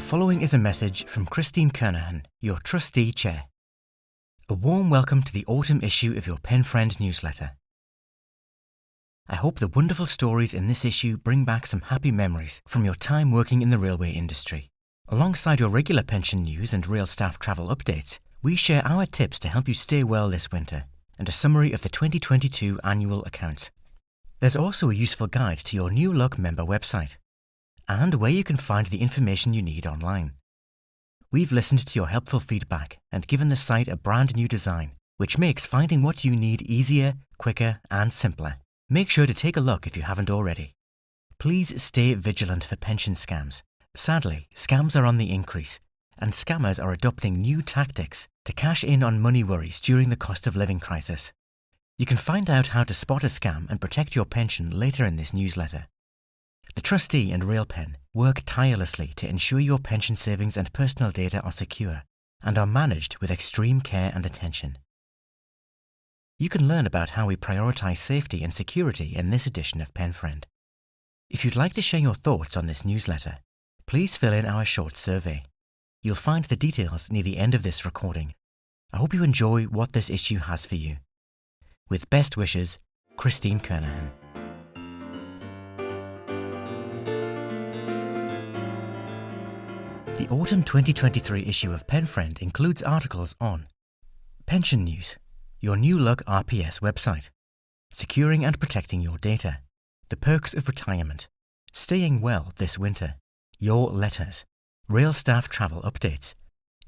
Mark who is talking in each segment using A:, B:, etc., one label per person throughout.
A: following is a message from Christine Kernahan, your Trustee Chair. A warm welcome to the autumn issue of your Penfriend newsletter. I hope the wonderful stories in this issue bring back some happy memories from your time working in the railway industry. Alongside your regular pension news and rail staff travel updates, we share our tips to help you stay well this winter, and a summary of the 2022 annual accounts. There's also a useful guide to your New Look member website, and where you can find the information you need online. We've listened to your helpful feedback and given the site a brand new design, which makes finding what you need easier, quicker, and simpler. Make sure to take a look if you haven't already. Please stay vigilant for pension scams. Sadly, scams are on the increase, and scammers are adopting new tactics to cash in on money worries during the cost of living crisis. You can find out how to spot a scam and protect your pension later in this newsletter. The Trustee and Railpen work tirelessly to ensure your pension savings and personal data are secure and are managed with extreme care and attention. You can learn about how we prioritise safety and security in this edition of Penfriend. If you'd like to share your thoughts on this newsletter, please fill in our short survey. You'll find the details near the end of this recording. I hope you enjoy what this issue has for you. With best wishes, Christine Kernahan. The autumn 2023 issue of Penfriend includes articles on pension news, your New Look RPS website, securing and protecting your data, the perks of retirement, staying well this winter, your letters, rail staff travel updates,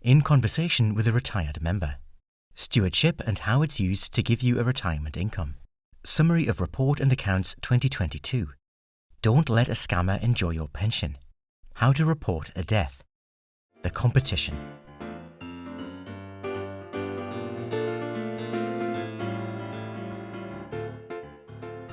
A: in conversation with a retired member, stewardship and how it's used to give you a retirement income, summary of report and accounts 2022, don't let a scammer enjoy your pension, how to report a death, the competition.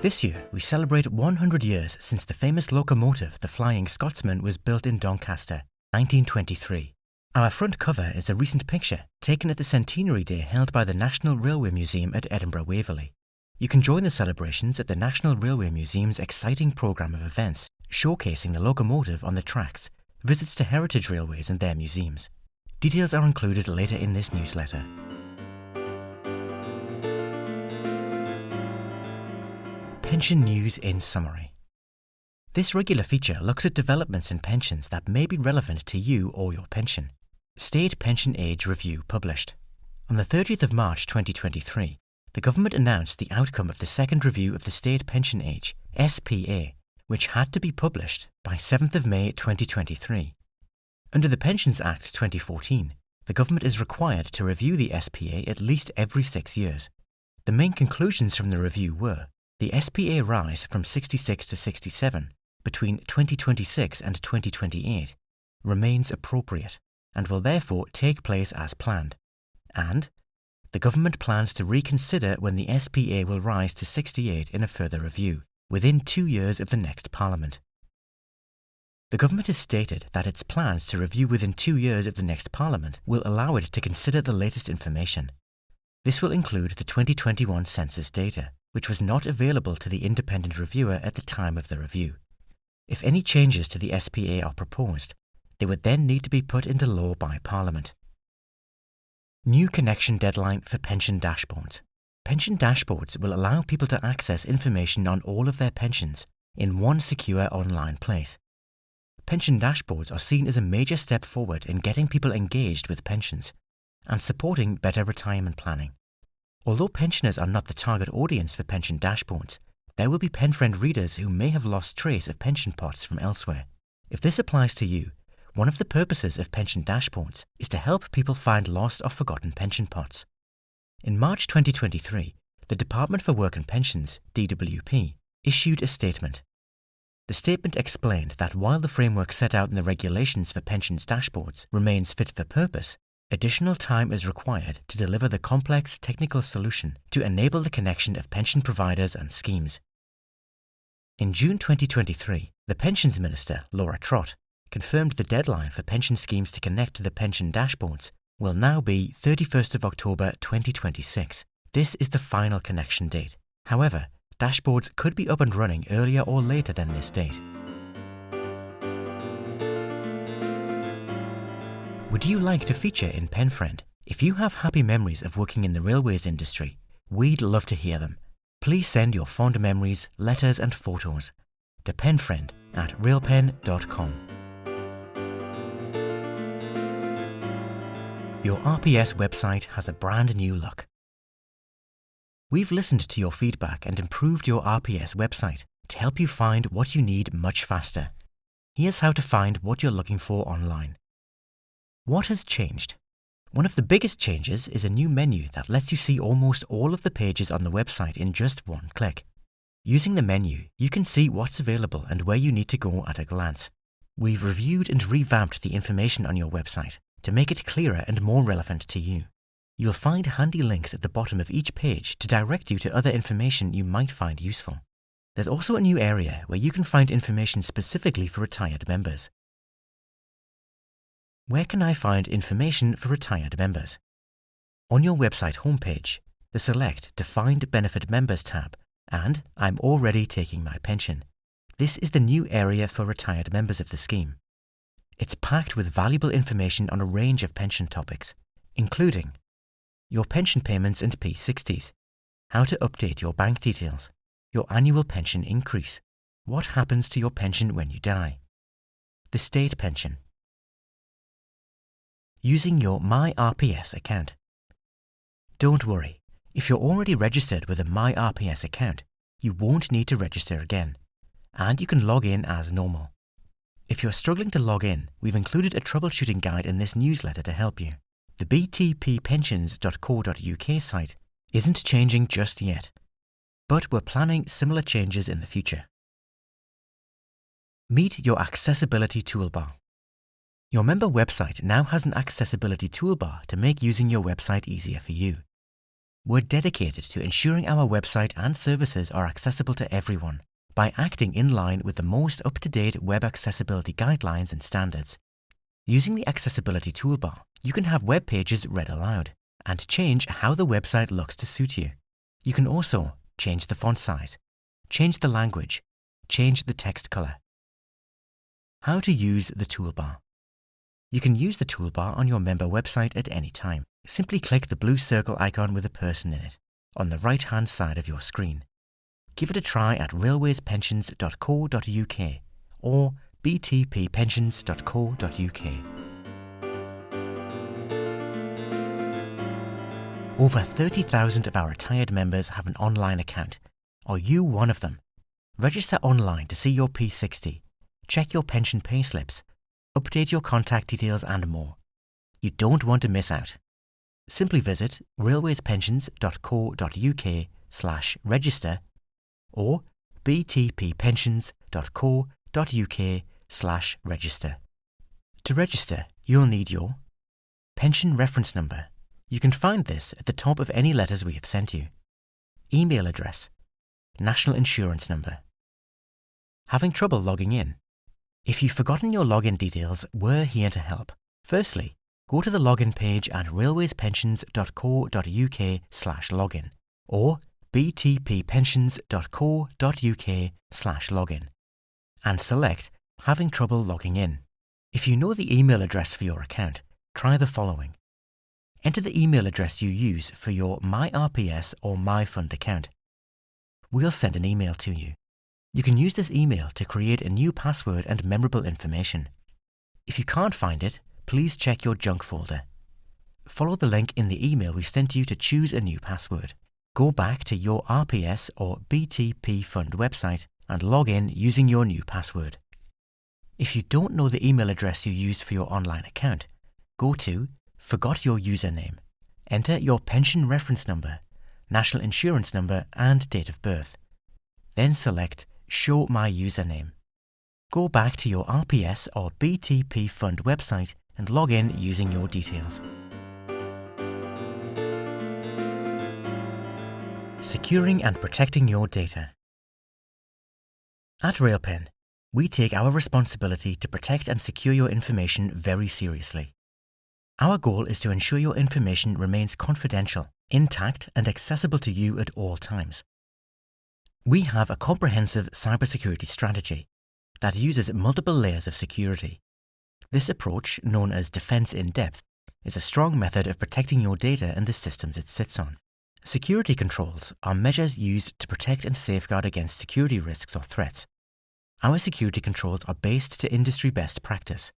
A: This year, we celebrate 100 years since the famous locomotive, the Flying Scotsman, was built in Doncaster, 1923. Our front cover is a recent picture taken at the Centenary Day held by the National Railway Museum at Edinburgh Waverley. You can join the celebrations at the National Railway Museum's exciting programme of events, showcasing the locomotive on the tracks, visits to heritage railways and their museums. Details are included later in this newsletter. Pension news in summary. This regular feature looks at developments in pensions that may be relevant to you or your pension. State Pension Age Review published. On the 30th of March 2023, the government announced the outcome of the second review of the State Pension Age, SPA, which had to be published by 7th of May 2023. Under the Pensions Act 2014, the government is required to review the SPA at least every 6 years. The main conclusions from the review were the SPA rise from 66 to 67 between 2026 and 2028 remains appropriate and will therefore take place as planned, and the government plans to reconsider when the SPA will rise to 68 in a further review, within 2 years of the next Parliament. The government has stated that its plans to review within 2 years of the next Parliament will allow it to consider the latest information. This will include the 2021 census data, which was not available to the independent reviewer at the time of the review. If any changes to the SPA are proposed, they would then need to be put into law by Parliament. New connection deadline for pension dashboards. Pension dashboards will allow people to access information on all of their pensions in one secure online place. Pension dashboards are seen as a major step forward in getting people engaged with pensions and supporting better retirement planning. Although pensioners are not the target audience for pension dashboards, there will be Penfriend readers who may have lost trace of pension pots from elsewhere. If this applies to you, one of the purposes of pension dashboards is to help people find lost or forgotten pension pots. In March 2023, the Department for Work and Pensions, DWP, issued a statement. The statement explained that while the framework set out in the regulations for pensions dashboards remains fit for purpose, additional time is required to deliver the complex technical solution to enable the connection of pension providers and schemes. In June 2023, the Pensions Minister, Laura Trott, confirmed the deadline for pension schemes to connect to the pension dashboards will now be 31st of October 2026. This is the final connection date. However, dashboards could be up and running earlier or later than this date. Would you like to feature in Penfriend? If you have happy memories of working in the railways industry, we'd love to hear them. Please send your fond memories, letters and photos to penfriend@railpen.com. Your RPS website has a brand new look. We've listened to your feedback and improved your RPS website to help you find what you need much faster. Here's how to find what you're looking for online. What has changed? One of the biggest changes is a new menu that lets you see almost all of the pages on the website in just one click. Using the menu, you can see what's available and where you need to go at a glance. We've reviewed and revamped the information on your website to make it clearer and more relevant to you. You'll find handy links at the bottom of each page to direct you to other information you might find useful. There's also a new area where you can find information specifically for retired members. Where can I find information for retired members? On your website homepage, the Select Defined Benefit Members tab and I'm already taking my pension. This is the new area for retired members of the scheme. It's packed with valuable information on a range of pension topics, including your pension payments and P60s, how to update your bank details, your annual pension increase, what happens to your pension when you die, the state pension, using your MyRPS account. Don't worry, if you're already registered with a MyRPS account, you won't need to register again, and you can log in as normal. If you're struggling to log in, we've included a troubleshooting guide in this newsletter to help you. The btppensions.co.uk site isn't changing just yet, but we're planning similar changes in the future. Meet your accessibility toolbar. Your member website now has an accessibility toolbar to make using your website easier for you. We're dedicated to ensuring our website and services are accessible to everyone by acting in line with the most up-to-date web accessibility guidelines and standards. Using the accessibility toolbar, you can have web pages read aloud and change how the website looks to suit you. You can also change the font size, change the language, change the text color. How to use the toolbar. You can use the toolbar on your member website at any time. Simply click the blue circle icon with a person in it on the right-hand side of your screen. Give it a try at railwayspensions.co.uk or btppensions.co.uk. Over 30,000 of our retired members have an online account. Are you one of them? Register online to see your P60, check your pension payslips, update your contact details and more. You don't want to miss out. Simply visit railwayspensions.co.uk/register or btppensions.co.uk/register. To register, you'll need your pension reference number. You can find this at the top of any letters we have sent you. Email address, national insurance number. Having trouble logging in? If you've forgotten your login details, we're here to help. Firstly, go to the login page at railwayspensions.co.uk/login or btppensions.co.uk/login and select Having Trouble Logging In. If you know the email address for your account, try the following. Enter the email address you use for your MyRPS or MyFund account. We'll send an email to you. You can use this email to create a new password and memorable information. If you can't find it, please check your junk folder. Follow the link in the email we sent you to choose a new password. Go back to your RPS or BTP Fund website and log in using your new password. If you don't know the email address you used for your online account, go to Forgot Your Username. Enter your pension reference number, national insurance number and date of birth. Then select Show My Username. Go back to your RPS or BTP Fund website and log in using your details. Securing and protecting your data. At Railpen, we take our responsibility to protect and secure your information very seriously. Our goal is to ensure your information remains confidential, intact, and accessible to you at all times. We have a comprehensive cybersecurity strategy that uses multiple layers of security. This approach, known as defense in depth, is a strong method of protecting your data and the systems it sits on. Security controls are measures used to protect and safeguard against security risks or threats. Our security controls are based to industry best practice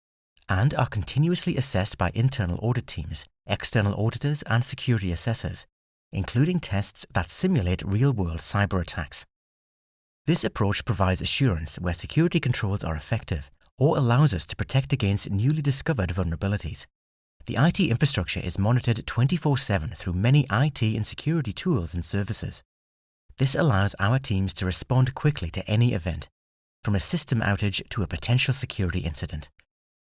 A: and are continuously assessed by internal audit teams, external auditors and security assessors, including tests that simulate real-world cyber attacks. This approach provides assurance where security controls are effective or allows us to protect against newly discovered vulnerabilities. The IT infrastructure is monitored 24/7 through many IT and security tools and services. This allows our teams to respond quickly to any event, from a system outage to a potential security incident.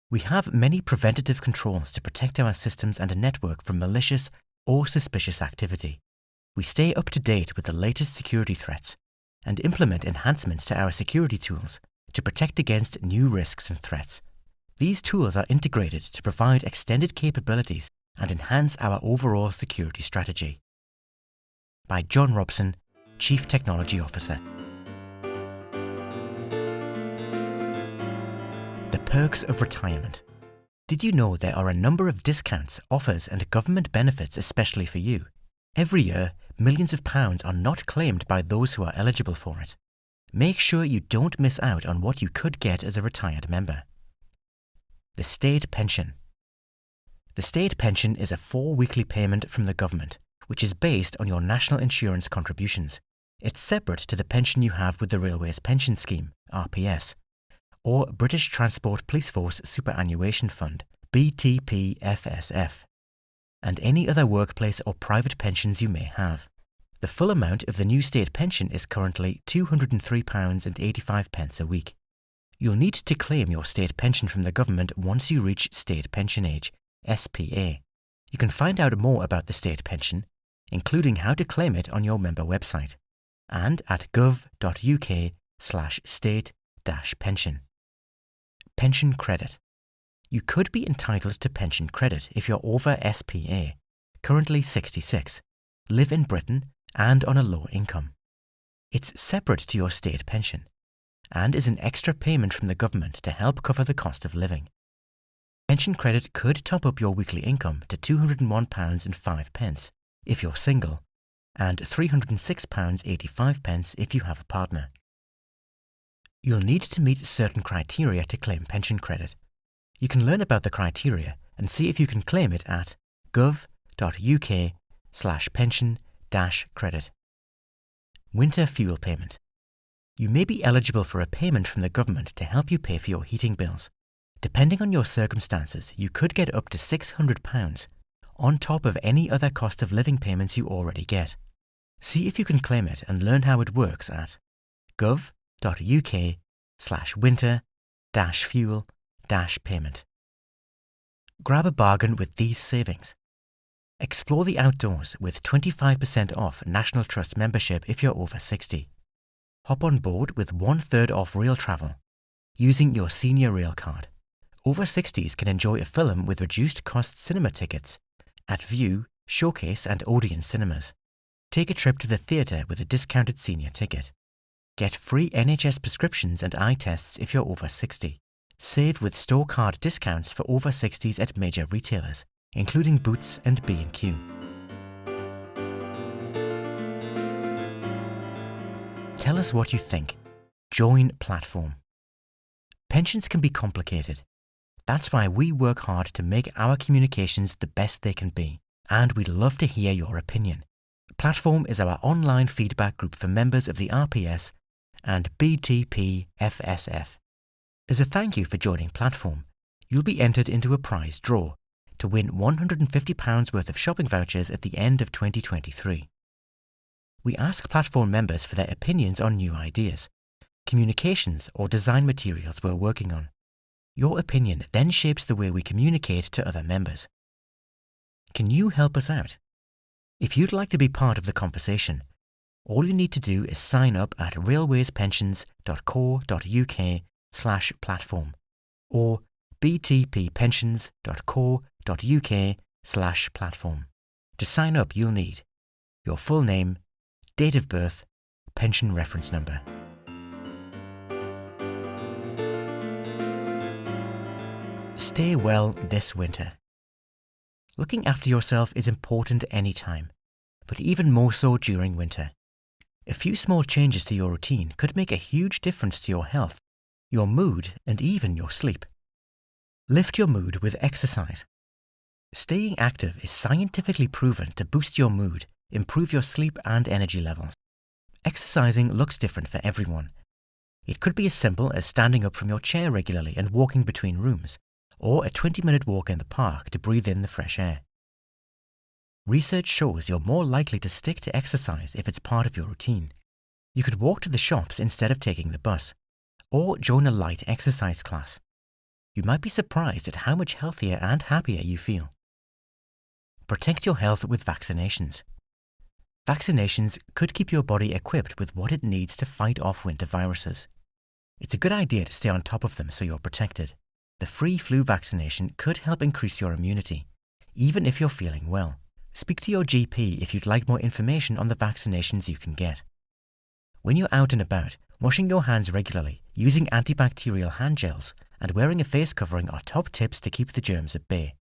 A: We have many preventative controls to protect our systems and a network from malicious or suspicious activity. We stay up to date with the latest security threats and implement enhancements to our security tools to protect against new risks and threats. These tools are integrated to provide extended capabilities and enhance our overall security strategy. By John Robson, Chief Technology Officer. The perks of retirement. Did you know there are a number of discounts, offers and government benefits especially for you? Every year, millions of pounds are not claimed by those who are eligible for it. Make sure you don't miss out on what you could get as a retired member. The state pension. The state pension is a 4-weekly payment from the government, which is based on your national insurance contributions. It's separate to the pension you have with the Railways Pension Scheme, RPS, or British Transport Police Force Superannuation Fund, BTPFSF, and any other workplace or private pensions you may have. The full amount of the new state pension is currently £203.85 a week. You'll need to claim your state pension from the government once you reach state pension age, SPA. You can find out more about the state pension, including how to claim it on your member website, and at gov.uk/state-pension. Pension credit. You could be entitled to pension credit if you're over SPA, currently 66, live in Britain and on a low income. It's separate to your state pension and is an extra payment from the government to help cover the cost of living. Pension credit could top up your weekly income to £201.05 if you're single and £306.85 if you have a partner. You'll need to meet certain criteria to claim pension credit. You can learn about the criteria and see if you can claim it at gov.uk/pension-credit. Winter fuel payment. You may be eligible for a payment from the government to help you pay for your heating bills. Depending on your circumstances, you could get up to £600 on top of any other cost of living payments you already get. See if you can claim it and learn how it works at gov.uk/winter-fuel-payment. Grab a bargain with these savings. Explore the outdoors with 25% off National Trust membership if you're over 60. Hop on board with 1/3 off rail travel using your senior rail card. Over 60s can enjoy a film with reduced cost cinema tickets at View, Showcase and Odeon cinemas. Take a trip to the theatre with a discounted senior ticket. Get free NHS prescriptions and eye tests if you're over 60. Save with store card discounts for over 60s at major retailers, including Boots and B&Q. Tell us what you think. Join Platform. Pensions can be complicated. That's why we work hard to make our communications the best they can be, and we'd love to hear your opinion. Platform is our online feedback group for members of the RPS and BTPFSF. As a thank you for joining Platform, you'll be entered into a prize draw to win £150 worth of shopping vouchers at the end of 2023. We ask Platform members for their opinions on new ideas, communications or design materials we're working on. Your opinion then shapes the way we communicate to other members. Can you help us out? If you'd like to be part of the conversation, all you need to do is sign up at railwayspensions.co.uk/platform or btppensions.co.uk/platform. To sign up, you'll need your full name, date of birth, pension reference number. Stay well this winter. Looking after yourself is important any time, but even more so during winter. A few small changes to your routine could make a huge difference to your health, your mood, and even your sleep. Lift your mood with exercise. Staying active is scientifically proven to boost your mood, improve your sleep and energy levels. Exercising looks different for everyone. It could be as simple as standing up from your chair regularly and walking between rooms, or a 20-minute walk in the park to breathe in the fresh air. Research shows you're more likely to stick to exercise if it's part of your routine. You could walk to the shops instead of taking the bus, or join a light exercise class. You might be surprised at how much healthier and happier you feel. Protect your health with vaccinations. Vaccinations could keep your body equipped with what it needs to fight off winter viruses. It's a good idea to stay on top of them so you're protected. The free flu vaccination could help increase your immunity, even if you're feeling well. Speak to your GP if you'd like more information on the vaccinations you can get. When you're out and about, washing your hands regularly, using antibacterial hand gels, and wearing a face covering are top tips to keep the germs at bay.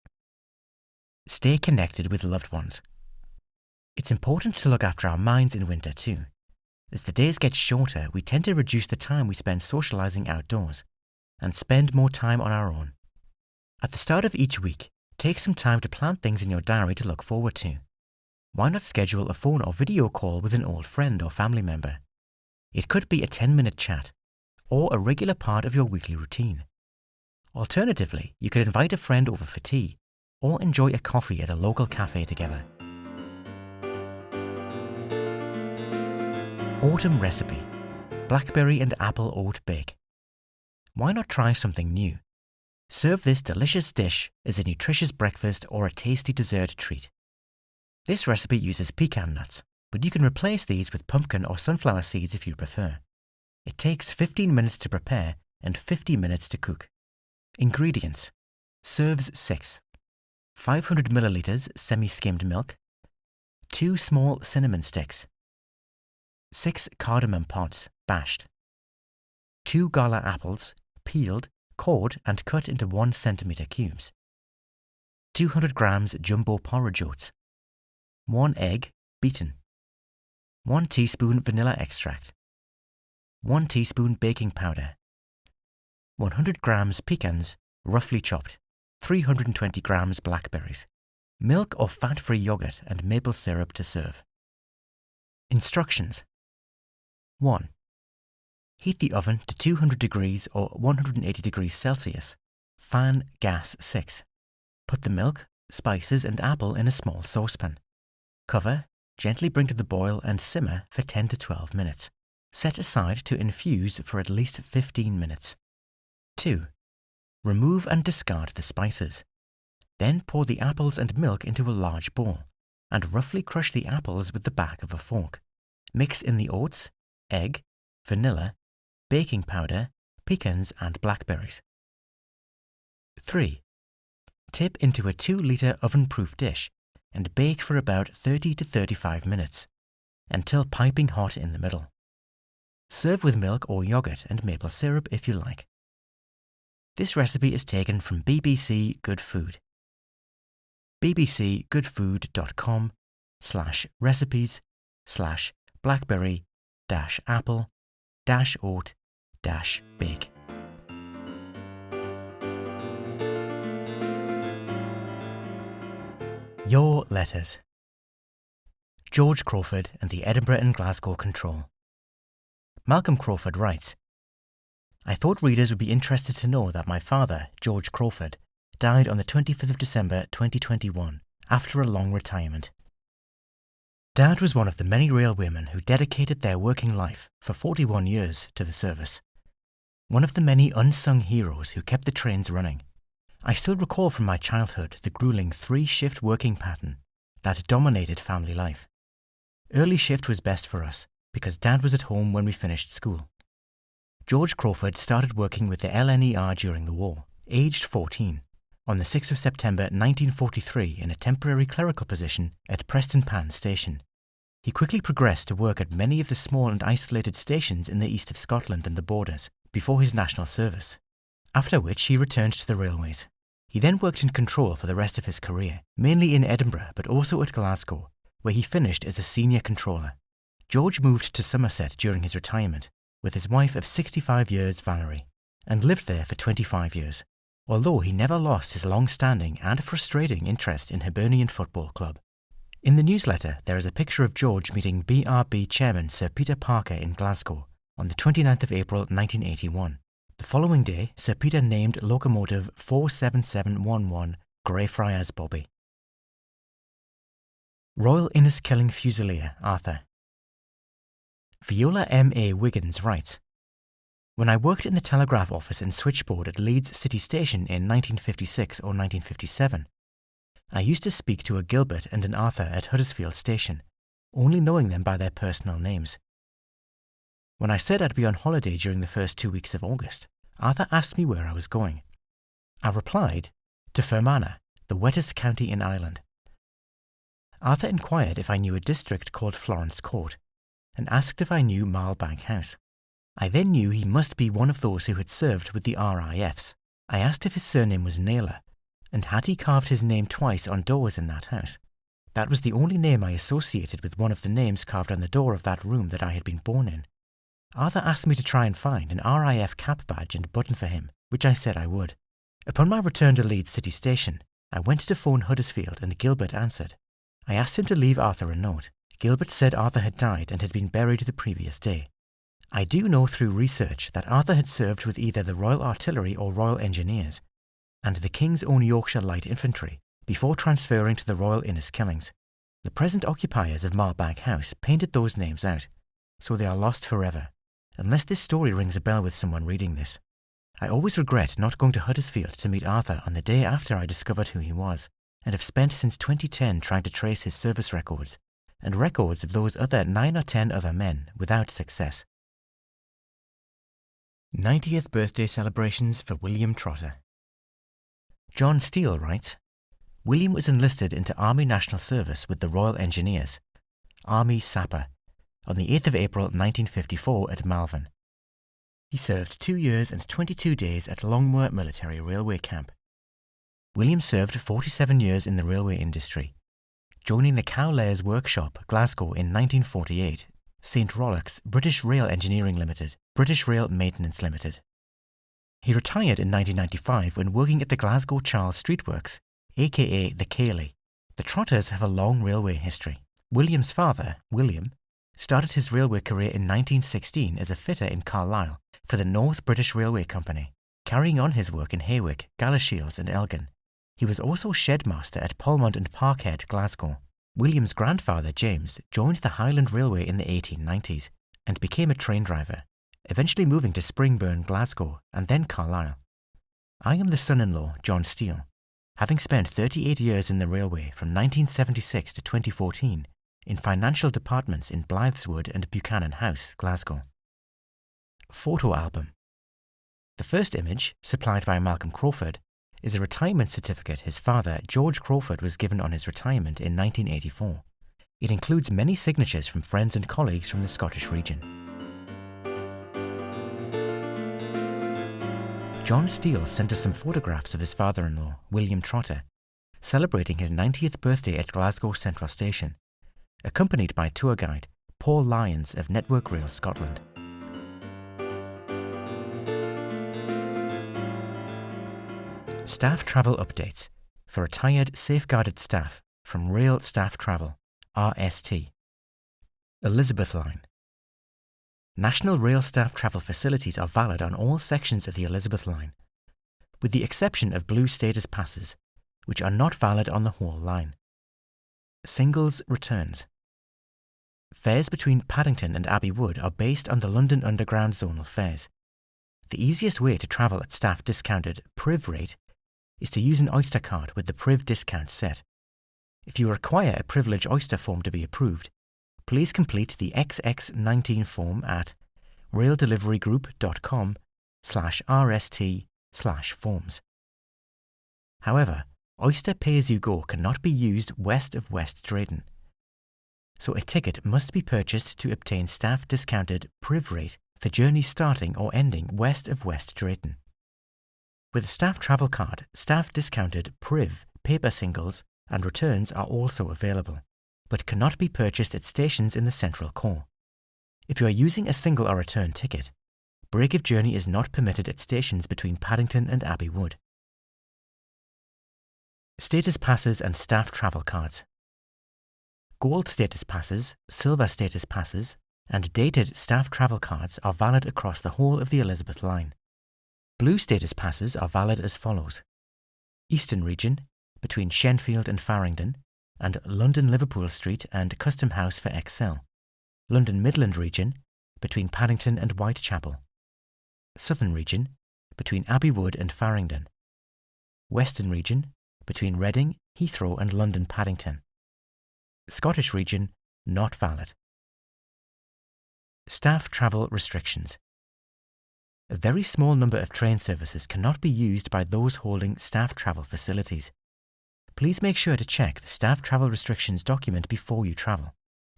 A: Stay connected with loved ones. It's important to look after our minds in winter too. As the days get shorter, we tend to reduce the time we spend socializing outdoors and spend more time on our own. At the start of each week, take some time to plan things in your diary to look forward to. Why not schedule a phone or video call with an old friend or family member? It could be a 10-minute chat or a regular part of your weekly routine. Alternatively, you could invite a friend over for tea or enjoy a coffee at a local cafe together. Autumn recipe: blackberry and apple oat bake. Why not try something new? Serve this delicious dish as a nutritious breakfast or a tasty dessert treat. This recipe uses pecan nuts, but you can replace these with pumpkin or sunflower seeds if you prefer. It takes 15 minutes to prepare and 50 minutes to cook. Ingredients: serves 6, 500 milliliters semi-skimmed milk, 2 small cinnamon sticks, 6 cardamom pods, bashed, 2 gala apples, peeled, cored and cut into 1 centimeter cubes, 200 grams jumbo porridge oats, 1 egg, beaten, 1 teaspoon vanilla extract, 1 teaspoon baking powder, 100 grams pecans, roughly chopped, 320 grams blackberries, milk or fat-free yogurt and maple syrup to serve. Instructions: 1. Heat the oven to 200 degrees or 180 degrees Celsius. Fan gas 6. Put the milk, spices and apple in a small saucepan. Cover, gently bring to the boil and simmer for 10 to 12 minutes. Set aside to infuse for at least 15 minutes. 2. Remove and discard the spices. Then pour the apples and milk into a large bowl and roughly crush the apples with the back of a fork. Mix in the oats, egg, vanilla, baking powder, pecans and blackberries. 3. Tip into a 2-liter oven-proof dish and bake for about 30 to 35 minutes until piping hot in the middle. Serve with milk or yogurt and maple syrup if you like. This recipe is taken from BBC Good Food. bbc-goodfood.com/recipes/blackberry-apple-oat-bake. Your letters. George Crawford and the Edinburgh and Glasgow Control. Malcolm Crawford writes, I thought readers would be interested to know that my father, George Crawford, died on the 25th of December 2021 after a long retirement. Dad was one of the many railwaymen who dedicated their working life for 41 years to the service. One of the many unsung heroes who kept the trains running. I still recall from my childhood the grueling 3-shift working pattern that dominated family life. Early shift was best for us because Dad was at home when we finished school. George Crawford started working with the LNER during the war, aged 14, on the 6th of September 1943 in a temporary clerical position at Prestonpans Station. He quickly progressed to work at many of the small and isolated stations in the east of Scotland and the borders before his national service, after which he returned to the railways. He then worked in control for the rest of his career, mainly in Edinburgh but also at Glasgow, where he finished as a senior controller. George moved to Somerset during his retirement with his wife of 65 years, Valerie, and lived there for 25 years, although he never lost his long-standing and frustrating interest in Hibernian Football Club. In the newsletter, there is a picture of George meeting BRB chairman Sir Peter Parker in Glasgow on the 29th of April 1981. The following day, Sir Peter named locomotive 47711 Greyfriars Bobby. Royal Inniskilling Fusilier Arthur. Viola M.A. Wiggins writes, "When I worked in the telegraph office and switchboard at Leeds City Station in 1956 or 1957, I used to speak to a Gilbert and an Arthur at Huddersfield Station, only knowing them by their personal names. When I said I'd be on holiday during the first 2 weeks of August, Arthur asked me where I was going. I replied, to Fermanagh, the wettest county in Ireland. Arthur inquired if I knew a district called Florence Court, and asked if I knew Marlbank House. I then knew he must be one of those who had served with the RAFs. I asked if his surname was Naylor, and had he carved his name twice on doors in that house. That was the only name I associated with one of the names carved on the door of that room that I had been born in. Arthur asked me to try and find an RAF cap badge and button for him, which I said I would. Upon my return to Leeds City Station, I went to phone Huddersfield and Gilbert answered. I asked him to leave Arthur a note. Gilbert said Arthur had died and had been buried the previous day. I do know through research that Arthur had served with either the Royal Artillery or Royal Engineers, and the King's Own Yorkshire Light Infantry, before transferring to the Royal Inniskillings. The present occupiers of Marlbank House painted those names out, so they are lost forever, unless this story rings a bell with someone reading this. I always regret not going to Huddersfield to meet Arthur on the day after I discovered who he was, and have spent since 2010 trying to trace his service records, and records of those other 9 or 10 other men without success." 90th birthday celebrations for William Trotter. John Steele writes, William was enlisted into Army National Service with the Royal Engineers, Army Sapper, on the 8th of April 1954 at Malvern. He served 2 years and 22 days at Longmoor Military Railway Camp. William served 47 years in the railway industry, joining the Cowlairs Workshop, Glasgow in 1948, St Rolloch's, British Rail Engineering Limited, British Rail Maintenance Limited. He retired in 1995 when working at the Glasgow Charles Street Works, aka the Cayley. The Trotters have a long railway history. William's father, William, started his railway career in 1916 as a fitter in Carlisle for the North British Railway Company, carrying on his work in Hawick, Galashiels and Elgin. He was also shedmaster at Polmont and Parkhead, Glasgow. William's grandfather, James, joined the Highland Railway in the 1890s and became a train driver, eventually moving to Springburn, Glasgow, and then Carlisle. I am the son-in-law, John Steele, having spent 38 years in the railway from 1976 to 2014 in financial departments in Blytheswood and Buchanan House, Glasgow. Photo album. The first image, supplied by Malcolm Crawford, is a retirement certificate his father, George Crawford, was given on his retirement in 1984. It includes many signatures from friends and colleagues from the Scottish region. John Steele sent us some photographs of his father-in-law, William Trotter, celebrating his 90th birthday at Glasgow Central Station, accompanied by tour guide Paul Lyons of Network Rail Scotland. Staff travel updates for retired safeguarded staff from Rail Staff Travel, RST. Elizabeth Line. National Rail Staff travel facilities are valid on all sections of the Elizabeth Line, with the exception of blue status passes, which are not valid on the whole line. Singles returns. Fares between Paddington and Abbey Wood are based on the London Underground zonal fares. The easiest way to travel at staff discounted Priv rate is to use an Oyster card with the Priv discount set. If you require a Privilege Oyster form to be approved, please complete the XX19 form at raildeliverygroup.com/RST/forms. However, Oyster Pay-As-You-Go cannot be used west of West Drayton, so a ticket must be purchased to obtain staff discounted Priv rate for journeys starting or ending west of West Drayton. With Staff Travel Card, staff discounted PRIV paper singles and returns are also available, but cannot be purchased at stations in the central core. If you are using a single or return ticket, break of journey is not permitted at stations between Paddington and Abbey Wood. Status passes and staff travel cards. Gold status passes, silver status passes, and dated staff travel cards are valid across the whole of the Elizabeth line. Blue status passes are valid as follows: Eastern Region, between Shenfield and Farringdon, and London Liverpool Street and Custom House for XL. London Midland Region, between Paddington and Whitechapel. Southern Region, between Abbey Wood and Farringdon. Western Region, between Reading, Heathrow and London Paddington. Scottish Region, not valid. Staff travel restrictions. A very small number of train services cannot be used by those holding staff travel facilities. Please make sure to check the staff travel restrictions document before you travel.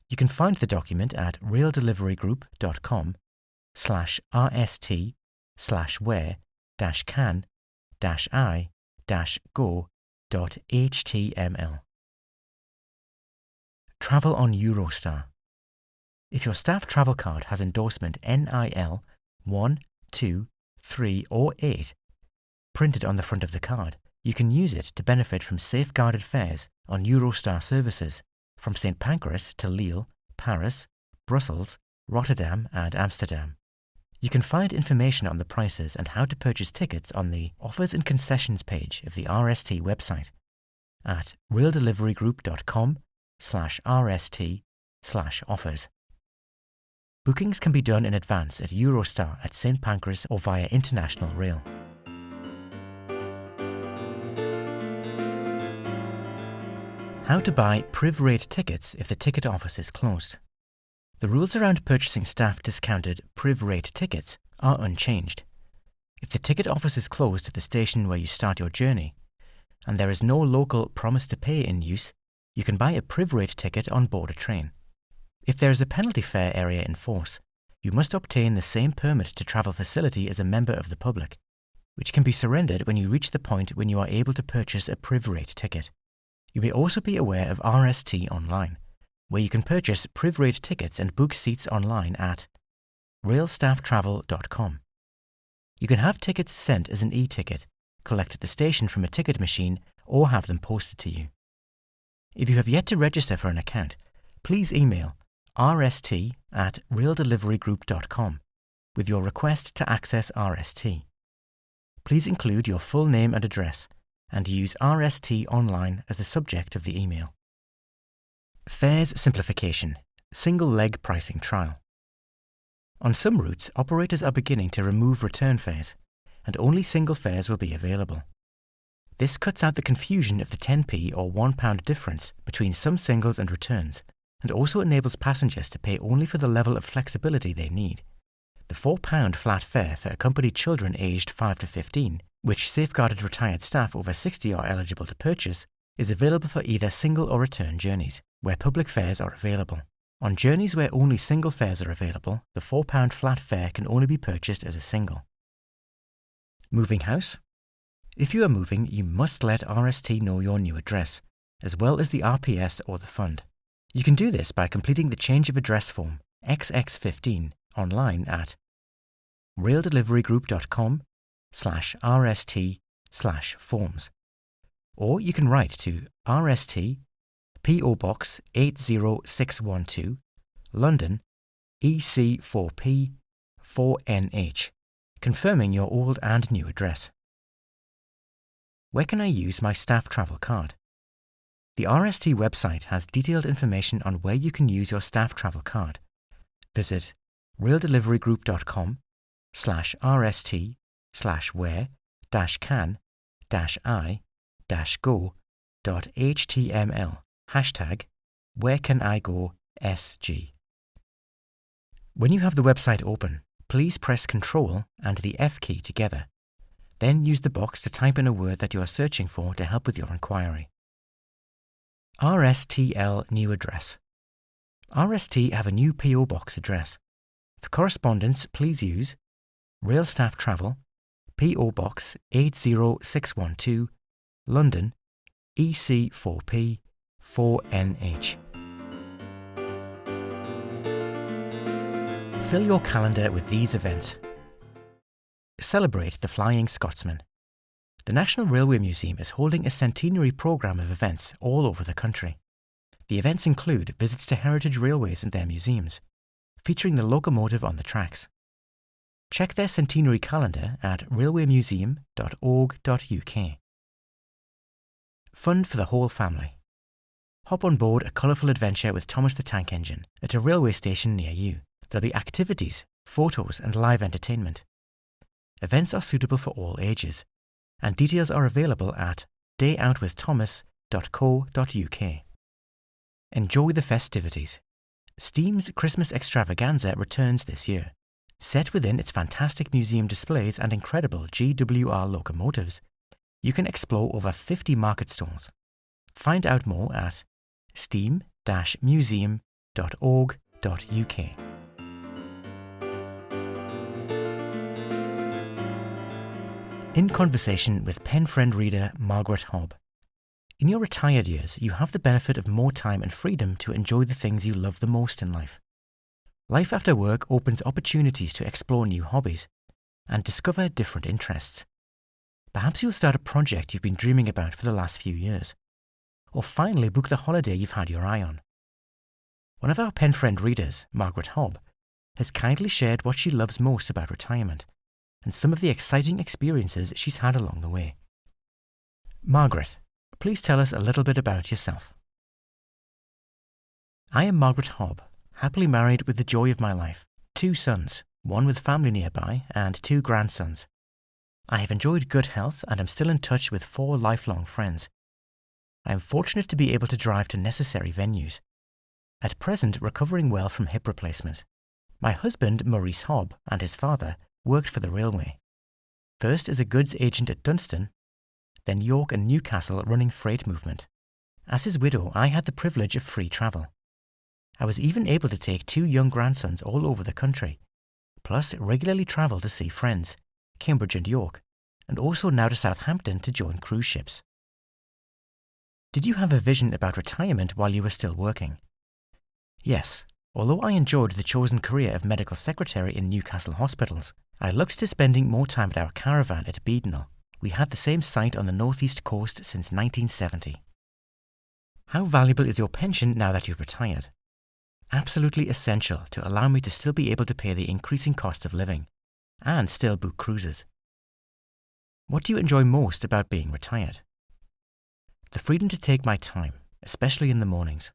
A: You can find the document at raildelivering-can-i-go.html. Travel on Eurostar. If your staff travel card has endorsement NIL 1, 2, 3 or 8 printed on the front of the card, you can use it to benefit from safeguarded fares on Eurostar services from St Pancras to Lille, Paris, Brussels, Rotterdam and Amsterdam. You can find information on the prices and how to purchase tickets on the Offers and Concessions page of the RST website at raildeliverygroup.com/RST/offers. Bookings can be done in advance at Eurostar at St Pancras or via International Rail. How to buy PRIV rate tickets if the ticket office is closed. The rules around purchasing staff discounted PRIV rate tickets are unchanged. If the ticket office is closed at the station where you start your journey, and there is no local promise to pay in use, you can buy a PRIV rate ticket on board a train. If there is a penalty fare area in force, you must obtain the same permit to travel facility as a member of the public, which can be surrendered when you reach the point when you are able to purchase a PRIV rate ticket. You may also be aware of RST Online, where you can purchase PRIV rate tickets and book seats online at railstafftravel.com. You can have tickets sent as an e-ticket, collect at the station from a ticket machine, or have them posted to you. If you have yet to register for an account, please email rst@raildeliverygroup.com with your request to access RST. Please include your full name and address, and use RST Online as the subject of the email. Fares simplification, single leg pricing trial. On some routes, operators are beginning to remove return fares, and only single fares will be available. This cuts out the confusion of the 10p or £1 difference between some singles and returns, and also enables passengers to pay only for the level of flexibility they need. The £4 flat fare for accompanied children aged 5 to 15, which safeguarded retired staff over 60 are eligible to purchase, is available for either single or return journeys, where public fares are available. On journeys where only single fares are available, the £4 flat fare can only be purchased as a single. Moving house. If you are moving, you must let RST know your new address, as well as the RPS or the fund. You can do this by completing the Change of Address form, XX15, online at raildeliverygroup.com/RST/forms. Or you can write to RST, PO Box 80612, London, EC4P 4NH, confirming your old and new address. Where can I use my staff travel card? The RST website has detailed information on where you can use your staff travel card. Visit raildeliverygroup.com/rs-can-i-go.html #WhereCanIGoSG. When you have the website open, please press Ctrl and the F key together. Then use the box to type in a word that you are searching for to help with your inquiry. RSTL new address. RST have a new PO Box address. For correspondence, please use Rail Staff Travel, P.O. Box 80612, London, EC4P 4NH. Fill your calendar with these events. Celebrate the Flying Scotsman. The National Railway Museum is holding a centenary programme of events all over the country. The events include visits to heritage railways and their museums, featuring the locomotive on the tracks. Check their centenary calendar at railwaymuseum.org.uk. Fun for the whole family. Hop on board a colourful adventure with Thomas the Tank Engine at a railway station near you. There'll be activities, photos and live entertainment. Events are suitable for all ages, and details are available at dayoutwiththomas.co.uk. Enjoy the festivities. Steam's Christmas Extravaganza returns this year. Set within its fantastic museum displays and incredible GWR locomotives, you can explore over 50 market stalls. Find out more at steam-museum.org.uk. In conversation with Penfriend reader Margaret Hobb. In your retired years, you have the benefit of more time and freedom to enjoy the things you love the most in life. Life after work opens opportunities to explore new hobbies and discover different interests. Perhaps you'll start a project you've been dreaming about for the last few years, or finally book the holiday you've had your eye on. One of our Penfriend readers, Margaret Hobb, has kindly shared what she loves most about retirement and some of the exciting experiences she's had along the way. Margaret, please tell us a little bit about yourself. I am Margaret Hobb, happily married with the joy of my life, 2 sons, one with family nearby, and 2 grandsons. I have enjoyed good health and am still in touch with 4 lifelong friends. I am fortunate to be able to drive to necessary venues. At present, recovering well from hip replacement. My husband, Maurice Hobb, and his father worked for the railway. First as a goods agent at Dunstan, then York and Newcastle running freight movement. As his widow, I had the privilege of free travel. I was even able to take 2 young grandsons all over the country, plus regularly travel to see friends, Cambridge and York, and also now to Southampton to join cruise ships. Did you have a vision about retirement while you were still working? Yes, although I enjoyed the chosen career of medical secretary in Newcastle hospitals, I looked to spending more time at our caravan at Beadnell. We had the same site on the northeast coast since 1970. How valuable is your pension now that you've retired? Absolutely essential to allow me to still be able to pay the increasing cost of living and still book cruises. What do you enjoy most about being retired? The freedom to take my time, especially in the mornings.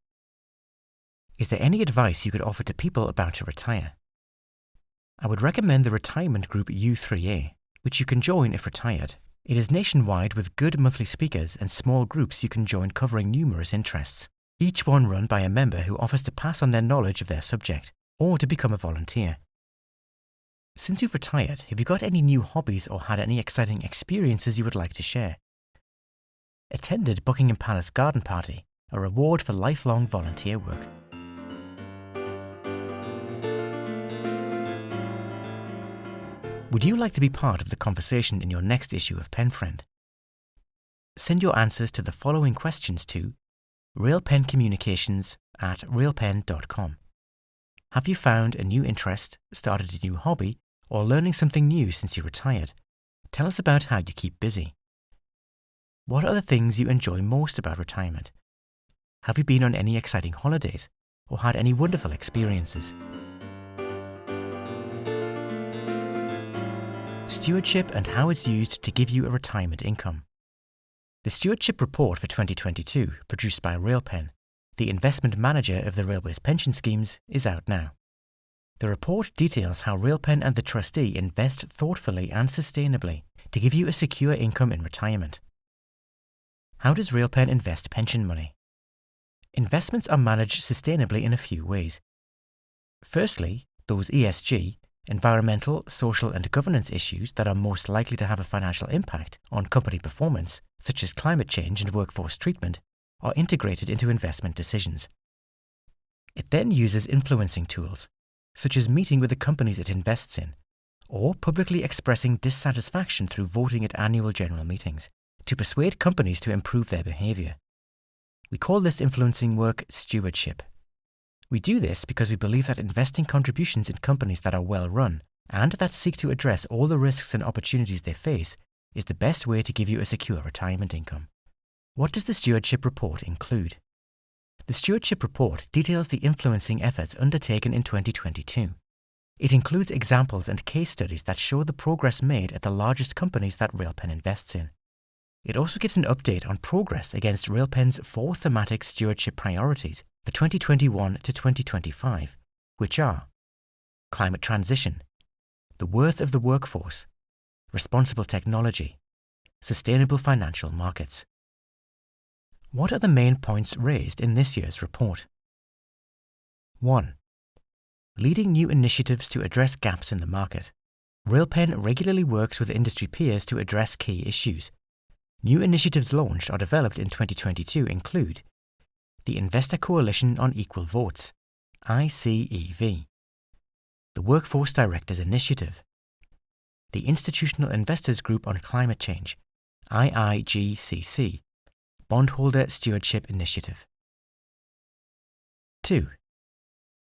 A: Is there any advice you could offer to people about to retire? I would recommend the retirement group U3A, which you can join if retired. It is nationwide with good monthly speakers and small groups you can join covering numerous interests, each one run by a member who offers to pass on their knowledge of their subject or to become a volunteer. Since you've retired, have you got any new hobbies or had any exciting experiences you would like to share? Attended Buckingham Palace Garden Party, a reward for lifelong volunteer work. Would you like to be part of the conversation in your next issue of Penfriend? Send your answers to the following questions to railpencommunications@railpen.com. Have you found a new interest, started a new hobby, or learning something new since you retired? Tell us about how you keep busy. What are the things you enjoy most about retirement? Have you been on any exciting holidays or had any wonderful experiences? Stewardship and how it's used to give you a retirement income. The Stewardship Report for 2022, produced by Railpen, the investment manager of the Railway's pension schemes, is out now. The report details how Railpen and the trustee invest thoughtfully and sustainably to give you a secure income in retirement. How does Railpen invest pension money? Investments are managed sustainably in a few ways. Firstly, those ESG, environmental, social and governance issues that are most likely to have a financial impact on company performance, such as climate change and workforce treatment, are integrated into investment decisions. It then uses influencing tools, such as meeting with the companies it invests in, or publicly expressing dissatisfaction through voting at annual general meetings to persuade companies to improve their behaviour. We call this influencing work stewardship. We do this because we believe that investing contributions in companies that are well run and that seek to address all the risks and opportunities they face is the best way to give you a secure retirement income. What does the Stewardship Report include? The Stewardship Report details the influencing efforts undertaken in 2022. It includes examples and case studies that show the progress made at the largest companies that Railpen invests in. It also gives an update on progress against Railpen's 4 thematic stewardship priorities for 2021 to 2025, which are climate transition, the worth of the workforce, responsible technology, sustainable financial markets. What are the main points raised in this year's report? 1. Leading new initiatives to address gaps in the market. Railpen regularly works with industry peers to address key issues. New initiatives launched or developed in 2022 include the Investor Coalition on Equal Votes, ICEV, the Workforce Directors Initiative, the Institutional Investors Group on Climate Change, IIGCC, Bondholder Stewardship Initiative. 2.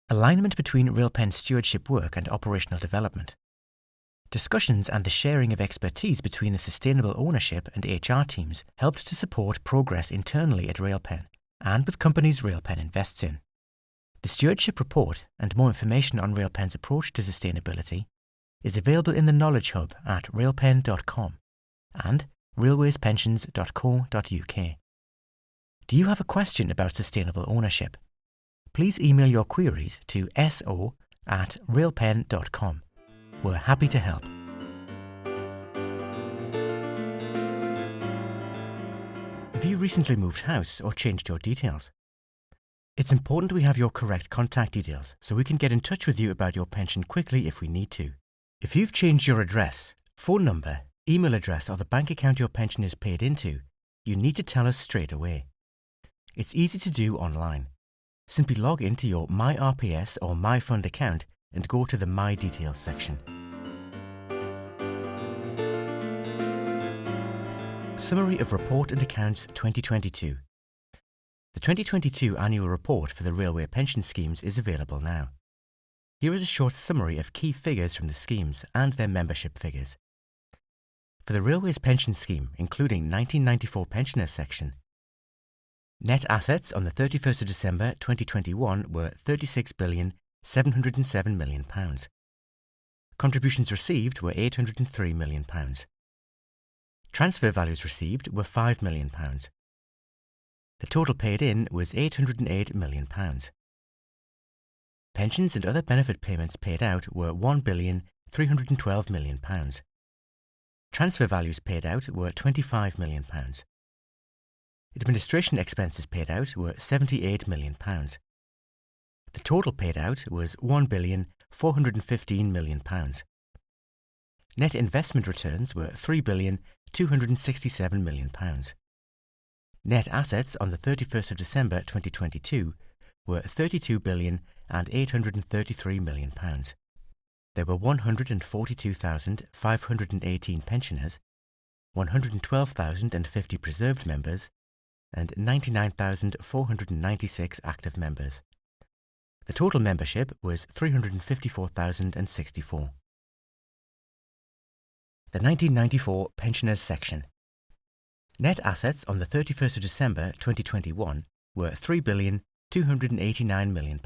A: Alignment between Railpen's stewardship work and operational development. Discussions and the sharing of expertise between the sustainable ownership and HR teams helped to support progress internally at Railpen and with companies Railpen invests in. The Stewardship Report and more information on Railpen's approach to sustainability is available in the Knowledge Hub at railpen.com and railwayspensions.co.uk. Do you have a question about sustainable ownership? Please email your queries to so@railpen.com. We're happy to help. Have you recently moved house or changed your details? It's important we have your correct contact details so we can get in touch with you about your pension quickly if we need to. If you've changed your address, phone number, email address or the bank account your pension is paid into, you need to tell us straight away. It's easy to do online. Simply log into your My RPS or My Fund account and go to the My Details section. Summary of Report and Accounts 2022. The 2022 annual report for the railway pension schemes is available now. Here is a short summary of key figures from the schemes and their membership figures. For the Railways Pension Scheme, including 1994 Pensioners section, net assets on the 31st of December 2021 were £36,707 million. Contributions received were £803 million. Transfer values received were £5 million. The total paid in was £808 million. Pensions and other benefit payments paid out were £1,312 million. Transfer values paid out were £25 million. Administration expenses paid out were £78 million. The total paid out was £1,415 million. Net investment returns were £3,267 million. Net assets on the 31st of December 2022 were £32,833 million. There were 142,518 pensioners, 112,050 preserved members, and 99,496 active members. The total membership was 354,064. The 1994 Pensioners section. Net assets on the 31st of December 2021 were £3,289 million.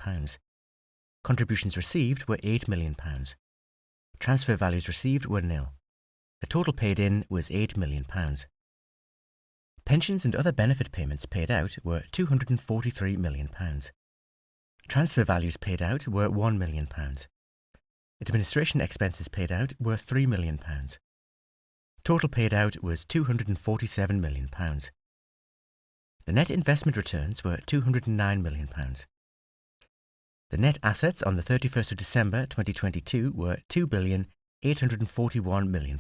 A: Contributions received were £8 million. Transfer values received were nil. The total paid in was £8 million. Pensions and other benefit payments paid out were £243 million. Transfer values paid out were £1 million. Administration expenses paid out were £3 million. Total paid out was £247 million. The net investment returns were £209 million. The net assets on the 31st of December 2022 were £2,841 million.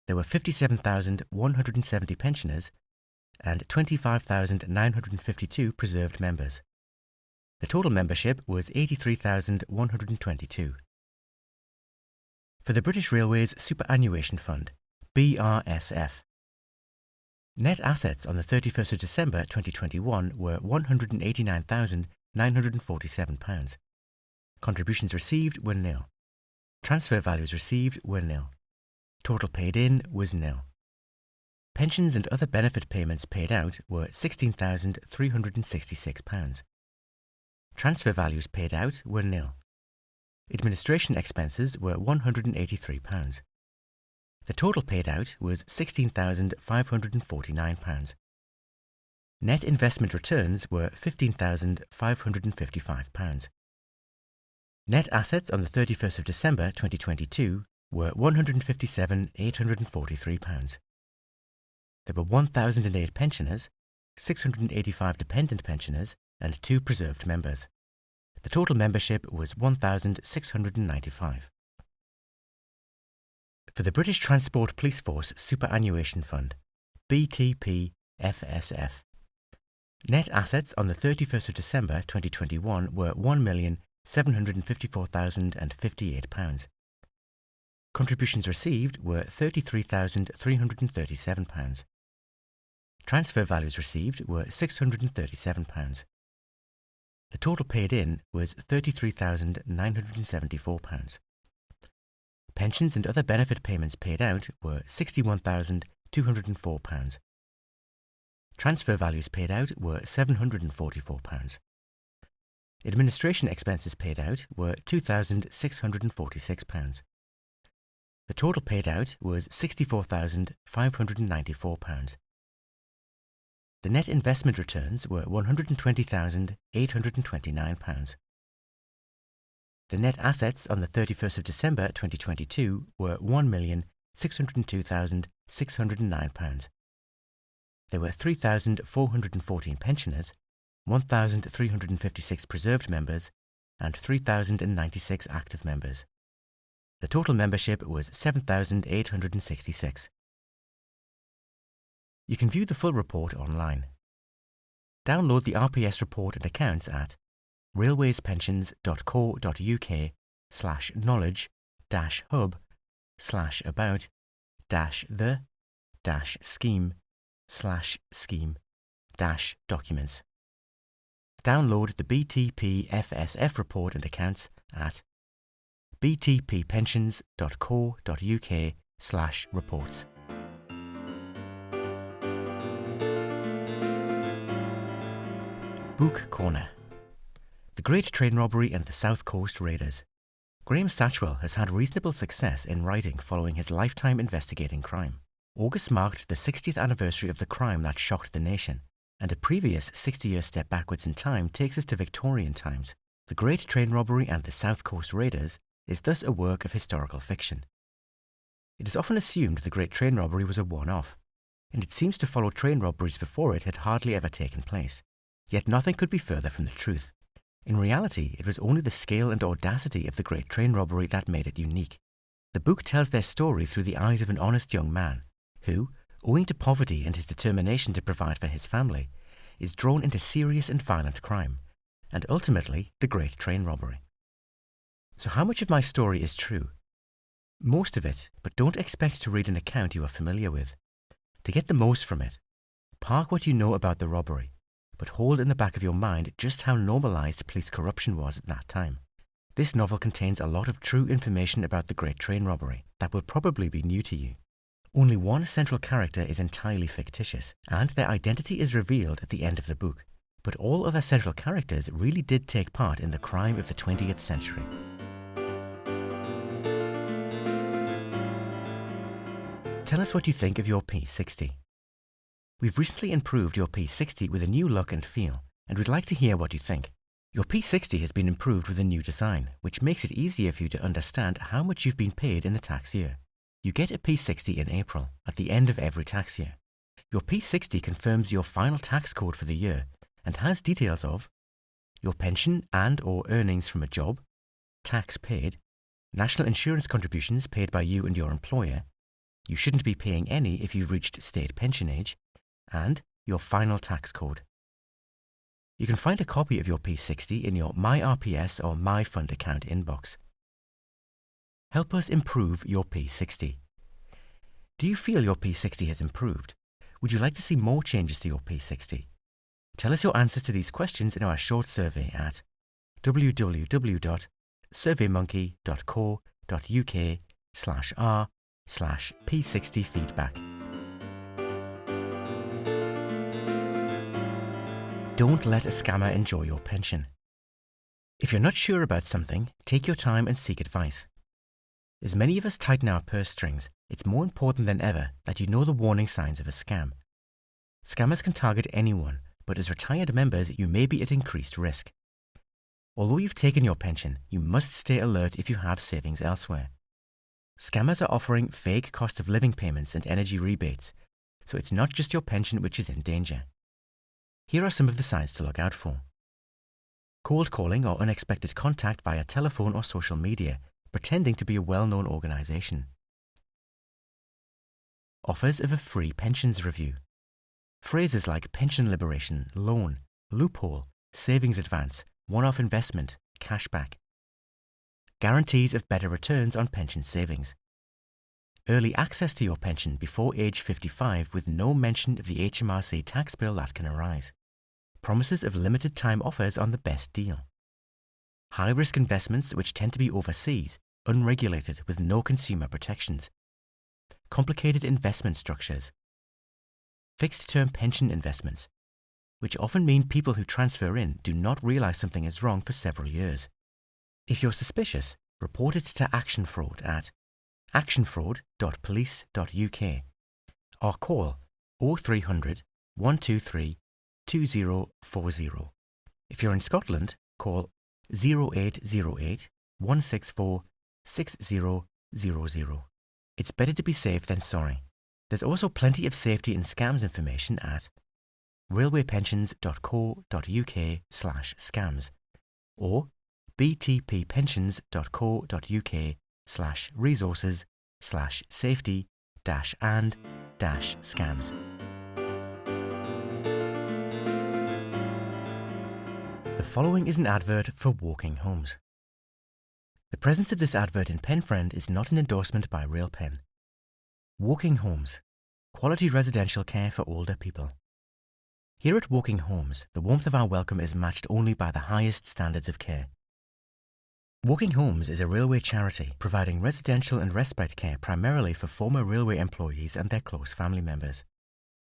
A: There were 57,170 pensioners and 25,952 preserved members. The total membership was 83,122. For the British Railways Superannuation Fund, BRSF. Net assets on the 31st of December 2021 were £189,947. Contributions received were nil. Transfer values received were nil. Total paid in was nil. Pensions and other benefit payments paid out were £16,366. Transfer values paid out were nil. Administration expenses were £183. The total paid out was £16,549. Net investment returns were £15,555. Net assets on the 31st of December 2022 were £157,843. There were 1,008 pensioners, 685 dependent pensioners, and 2 preserved members. The total membership was 1,695. For the British Transport Police Force Superannuation Fund, BTP-FSF. Net assets on the 31st of December 2021 were £1,754,058. Contributions received were £33,337. Transfer values received were £637. The total paid in was £33,974. Pensions and other benefit payments paid out were £61,204. Transfer values paid out were £744. Administration expenses paid out were £2,646. The total paid out was £64,594. The net investment returns were £120,829. The net assets on the 31st of December 2022 were £1,602,609. There were 3,414 pensioners, 1,356 preserved members, and 3,096 active members. The total membership was 7,866. You can view the full report online. Download the RPS report and accounts at railwayspensions.co.uk/knowledge-hub/about-scheme/scheme-documents. Download the BTP FSF report and accounts at btppensions.co.uk/reports. Book Corner. The Great Train Robbery and the South Coast Raiders. Graham Satchwell has had reasonable success in writing following his lifetime investigating crime. August marked the 60th anniversary of the crime that shocked the nation, and a previous 60-year step backwards in time takes us to Victorian times. The Great Train Robbery and the South Coast Raiders is thus a work of historical fiction. It is often assumed the Great Train Robbery was a one-off, and it seems to follow train robberies before it had hardly ever taken place. Yet nothing could be further from the truth. In reality, it was only the scale and audacity of the Great Train Robbery that made it unique. The book tells their story through the eyes of an honest young man who, owing to poverty and his determination to provide for his family, is drawn into serious and violent crime, and ultimately the Great Train Robbery. So how much of my story is true? Most of it, but don't expect to read an account you are familiar with. To get the most from it, park what you know about the robbery, but hold in the back of your mind just how normalised police corruption was at that time. This novel contains a lot of true information about the Great Train Robbery that will probably be new to you. Only one central character is entirely fictitious, and their identity is revealed at the end of the book, but all other central characters really did take part in the crime of the 20th century. Tell us what you think of your P60. We've recently improved your P60 with a new look and feel, and we'd like to hear what you think. Your P60 has been improved with a new design, which makes it easier for you to understand how much you've been paid in the tax year. You get a P60 in April, at the end of every tax year. Your P60 confirms your final tax code for the year and has details of your pension and/or earnings from a job, tax paid, national insurance contributions paid by you and your employer, you shouldn't be paying any if you've reached state pension age, and your final tax code. You can find a copy of your P60 in your My RPS or My Fund account inbox. Help us improve your P60. Do you feel your P60 has improved? Would you like to see more changes to your P60? Tell us your answers to these questions in our short survey at www.surveymonkey.co.uk/r/P60 Feedback. Don't let a scammer enjoy your pension. If you're not sure about something, take your time and seek advice. As many of us tighten our purse strings, it's more important than ever that you know the warning signs of a scam. Scammers can target anyone, but as retired members, you may be at increased risk. Although you've taken your pension, you must stay alert if you have savings elsewhere. Scammers are offering fake cost of living payments and energy rebates, so it's not just your pension which is in danger. Here are some of the signs to look out for. Cold calling or unexpected contact via telephone or social media, pretending to be a well-known organisation. Offers of a free pensions review. Phrases like pension liberation, loan, loophole, savings advance, one-off investment, cashback. Guarantees of better returns on pension savings. Early access to your pension before age 55 with no mention of the HMRC tax bill that can arise. Promises of limited time offers on the best deal. High-risk investments which tend to be overseas, unregulated with no consumer protections. Complicated investment structures. Fixed-term pension investments, which often mean people who transfer in do not realise something is wrong for several years. If you're suspicious, report it to Action Fraud at actionfraud.police.uk or call 0300 123 2040. If you're in Scotland, call 0808 164 6000. It's better to be safe than sorry. There's also plenty of safety and scams information at railwaypensions.co.uk/scams or btppensions.co.uk/resources/safety-and-scams. The following is an advert for Walking Homes. The presence of this advert in Penfriend is not an endorsement by Railpen. Walking Homes, quality residential care for older people. Here at Walking Homes, the warmth of our welcome is matched only by the highest standards of care. Walking Homes is a railway charity providing residential and respite care primarily for former railway employees and their close family members.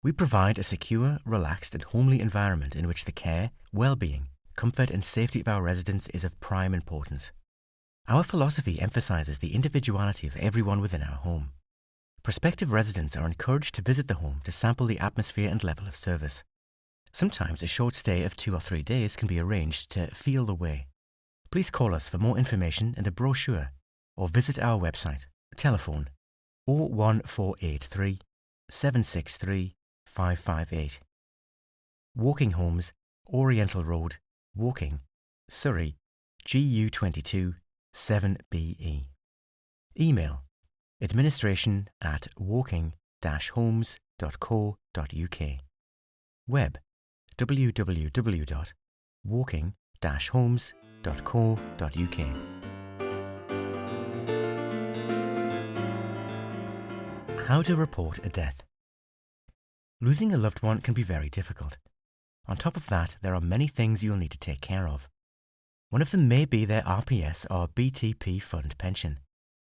A: We provide a secure, relaxed and homely environment in which the care, well-being, comfort and safety of our residents is of prime importance. Our philosophy emphasises the individuality of everyone within our home. Prospective residents are encouraged to visit the home to sample the atmosphere and level of service. Sometimes a short stay of 2 or 3 days can be arranged to feel the way. Please call us for more information and a brochure or visit our website. Telephone 01483 763 558. Walking Homes, Oriental Road, Woking, Surrey, GU22 7BE. Email administration@walking-homes.co.uk. Web www.walking-homes.co.uk. How to report a death. Losing a loved one can be very difficult. On top of that, there are many things you'll need to take care of. One of them may be their RPS or BTP fund pension.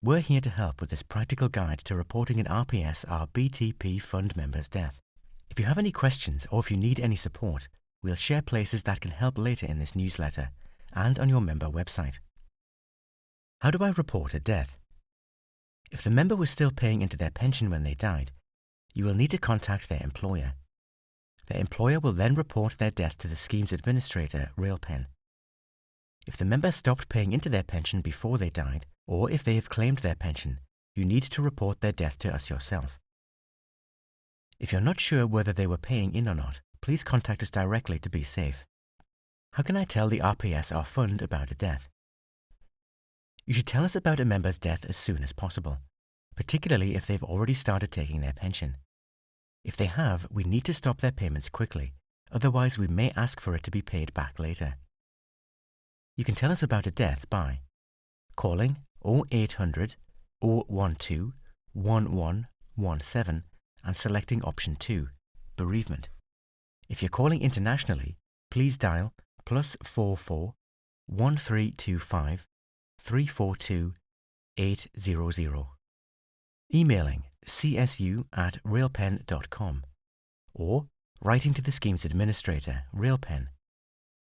A: We're here to help with this practical guide to reporting an RPS or BTP fund member's death. If you have any questions or if you need any support, we'll share places that can help later in this newsletter and on your member website. How do I report a death? If the member was still paying into their pension when they died, you will need to contact their employer. Their employer will then report their death to the scheme's administrator, Railpen. If the member stopped paying into their pension before they died, or if they have claimed their pension, you need to report their death to us yourself. If you're not sure whether they were paying in or not, please contact us directly to be safe. How can I tell the RPS or fund about a death? You should tell us about a member's death as soon as possible, particularly if they've already started taking their pension. If they have, we need to stop their payments quickly, otherwise we may ask for it to be paid back later. You can tell us about a death by calling 0800 012 1117 and selecting option 2, bereavement. If you're calling internationally, please dial +44 1325 342 800. Emailing csu@railpen.com or writing to the scheme's administrator, Railpen,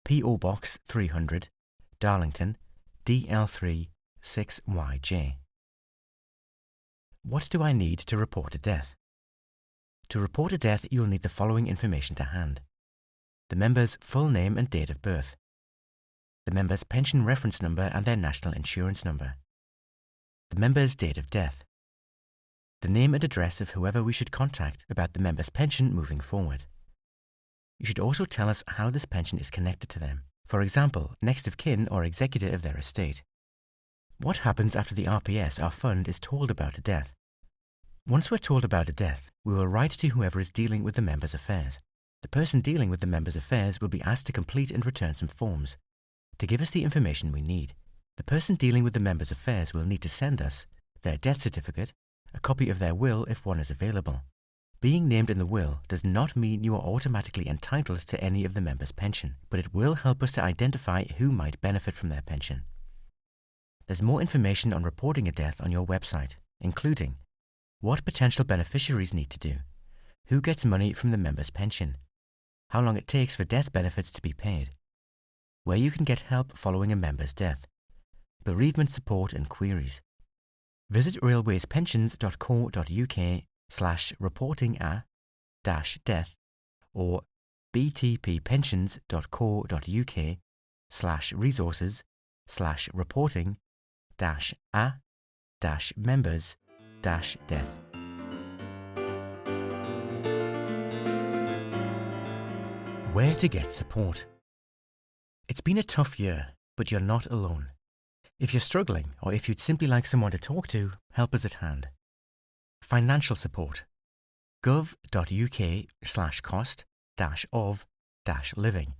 A: P.O. Box 300, Darlington, DL3 6YJ. What do I need to report a death? To report a death, you'll need the following information to hand: the member's full name and date of birth, the member's pension reference number and their national insurance number, the member's date of death, the name and address of whoever we should contact about the member's pension moving forward. You should also tell us how this pension is connected to them, for example, next of kin or executor of their estate. What happens after the RPS, our fund, is told about a death? Once we're told about a death, we will write to whoever is dealing with the member's affairs. The person dealing with the member's affairs will be asked to complete and return some forms to give us the information we need. The person dealing with the member's affairs will need to send us their death certificate, a copy of their will if one is available. Being named in the will does not mean you are automatically entitled to any of the member's pension, but it will help us to identify who might benefit from their pension. There's more information on reporting a death on your website, including what potential beneficiaries need to do, who gets money from the member's pension, how long it takes for death benefits to be paid, where you can get help following a member's death, bereavement support and queries. Visit railwayspensions.co.uk/reporting-a-death or btppensions.co.uk/resources/reporting-a-members-death. Where to get support. It's been a tough year, but you're not alone. If you're struggling, or if you'd simply like someone to talk to, help is at hand. Financial support. gov.uk/cost-of-living.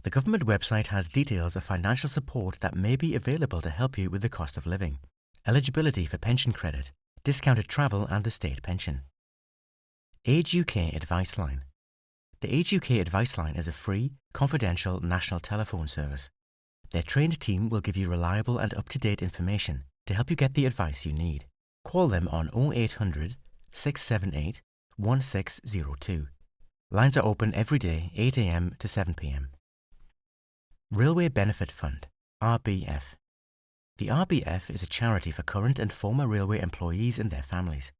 A: The government website has details of financial support that may be available to help you with the cost of living, eligibility for pension credit, discounted travel and the state pension. Age UK Advice Line. The Age UK Advice Line is a free, confidential national telephone service. Their trained team will give you reliable and up-to-date information to help you get the advice you need. Call them on 0800 678 1602. Lines are open every day, 8 a.m. to 7 p.m. Railway Benefit Fund, RBF. The RBF is a charity for current and former railway employees and their families.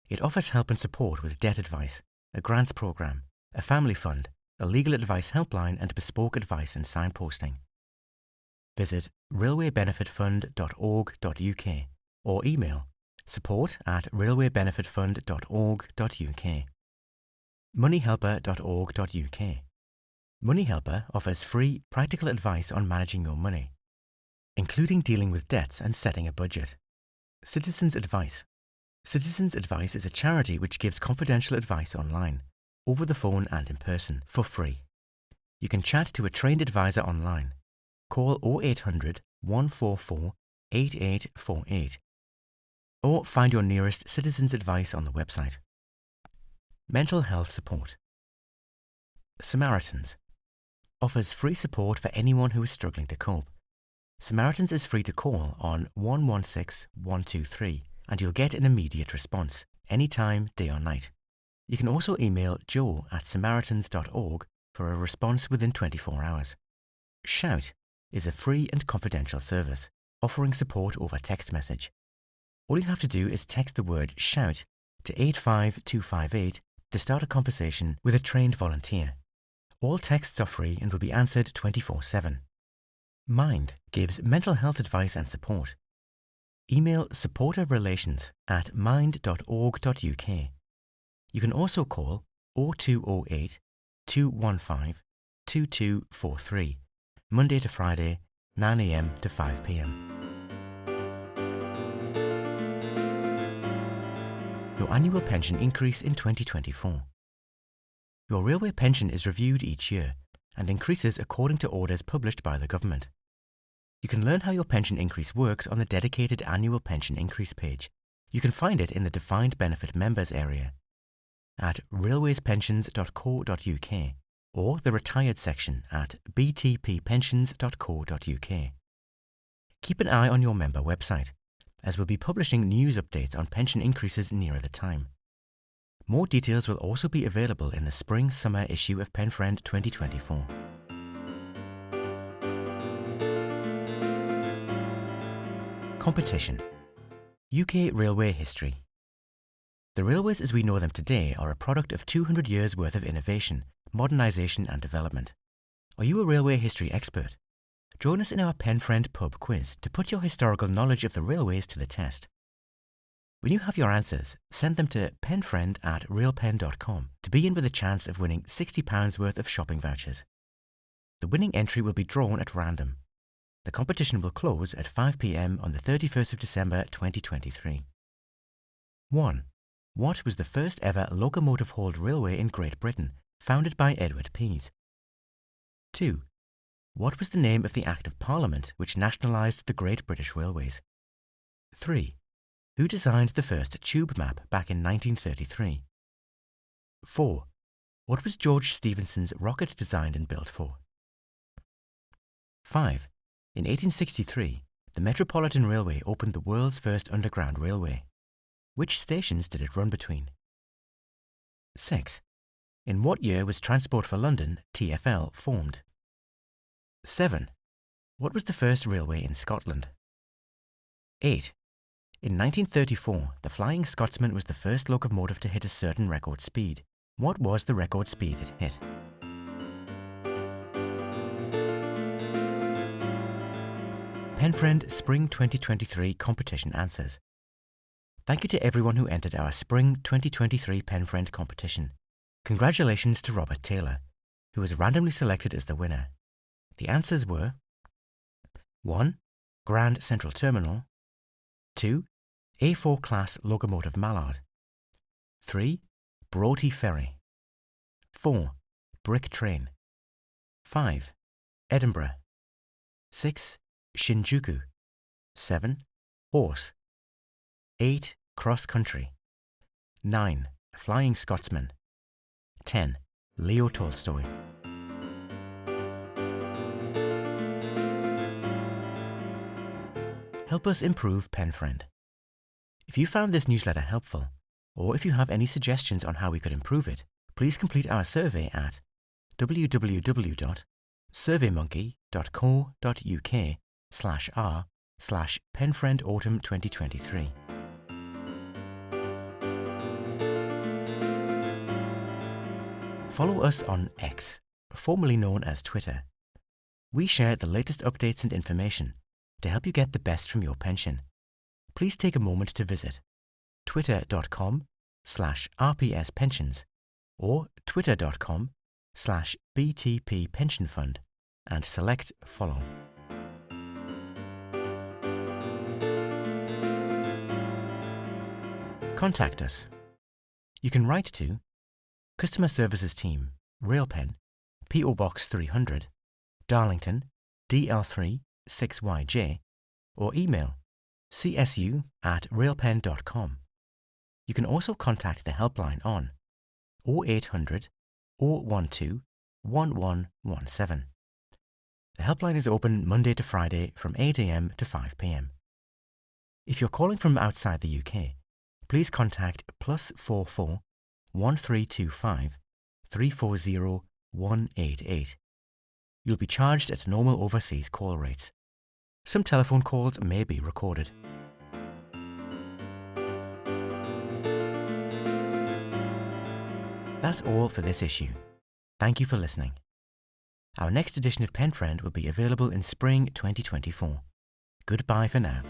A: It offers help and support with debt advice, a grants programme, a family fund, a legal advice helpline and bespoke advice and signposting. Visit railwaybenefitfund.org.uk or email support@railwaybenefitfund.org.uk. moneyhelper.org.uk. Money Helper offers free, practical advice on managing your money, including dealing with debts and setting a budget. Citizens Advice. Citizens Advice is a charity which gives confidential advice online, over the phone and in person, for free. You can chat to a trained advisor online. Call 0800 144 8848 or find your nearest Citizens Advice on the website. Mental health support. Samaritans offers free support for anyone who is struggling to cope. Samaritans is free to call on 116 123 and you'll get an immediate response, anytime, day or night. You can also email joe@samaritans.org for a response within 24 hours. Shout is a free and confidential service, offering support over text message. All you have to do is text the word SHOUT to 85258 to start a conversation with a trained volunteer. All texts are free and will be answered 24/7. Mind gives mental health advice and support. Email supporterrelations@mind.org.uk. You can also call 0208 215 2243, Monday to Friday, 9 a.m. to 5 p.m. Your annual pension increase in 2024. Your railway pension is reviewed each year and increases according to orders published by the government. You can learn how your pension increase works on the dedicated annual pension increase page. You can find it in the defined benefit members area at railwayspensions.co.uk or the retired section at btppensions.co.uk. Keep an eye on your member website, as we'll be publishing news updates on pension increases nearer the time. More details will also be available in the spring-summer issue of Penfriend 2024. Competition. UK Railway History. The railways as we know them today are a product of 200 years' worth of innovation, modernisation and development. Are you a railway history expert? Join us in our Penfriend pub quiz to put your historical knowledge of the railways to the test. When you have your answers, send them to penfriend@railpen.com to be in with a chance of winning £60 worth of shopping vouchers. The winning entry will be drawn at random. The competition will close at 5 p.m. on the 31st of December 2023. 1. What was the first ever locomotive-hauled railway in Great Britain, founded by Edward Pease? 2. What was the name of the Act of Parliament which nationalised the Great British Railways? 3. Who designed the first tube map back in 1933? 4. What was George Stephenson's rocket designed and built for? 5. In 1863, the Metropolitan Railway opened the world's first underground railway. Which stations did it run between? 6. In what year was Transport for London, TfL, formed? 7. What was the first railway in Scotland? 8. In 1934, the Flying Scotsman was the first locomotive to hit a certain record speed. What was the record speed it hit? Penfriend Spring 2023 Competition Answers. Thank you to everyone who entered our Spring 2023 Penfriend competition. Congratulations to Robert Taylor, who was randomly selected as the winner. The answers were 1. Grand Central Terminal, 2. A4 Class Locomotive Mallard, 3. Broughty Ferry, 4. Brick Train, 5. Edinburgh, 6. Shinjuku, 7. Horse, 8. Cross Country, 9. Flying Scotsman, 10. Leo Tolstoy. Help us improve Penfriend. If you found this newsletter helpful, or if you have any suggestions on how we could improve it, please complete our survey at www.surveymonkey.co.uk/r/Penfriend Autumn 2023. Follow us on X, formerly known as Twitter. We share the latest updates and information to help you get the best from your pension. Please take a moment to visit twitter.com/rpspensions or twitter.com/btppensionfund and select follow. Contact us. You can write to Customer Services Team, Railpen, P.O. Box 300, Darlington, DL3 6YJ, or email csu@railpen.com. You can also contact the helpline on 0800 012 1117. The helpline is open Monday to Friday from 8 a.m. to 5 p.m. If you're calling from outside the UK, please contact +44 1325 340 188. You'll be charged at normal overseas call rates. Some telephone calls may be recorded. That's all for this issue. Thank you for listening. Our next edition of Penfriend will be available in spring 2024. Goodbye for now.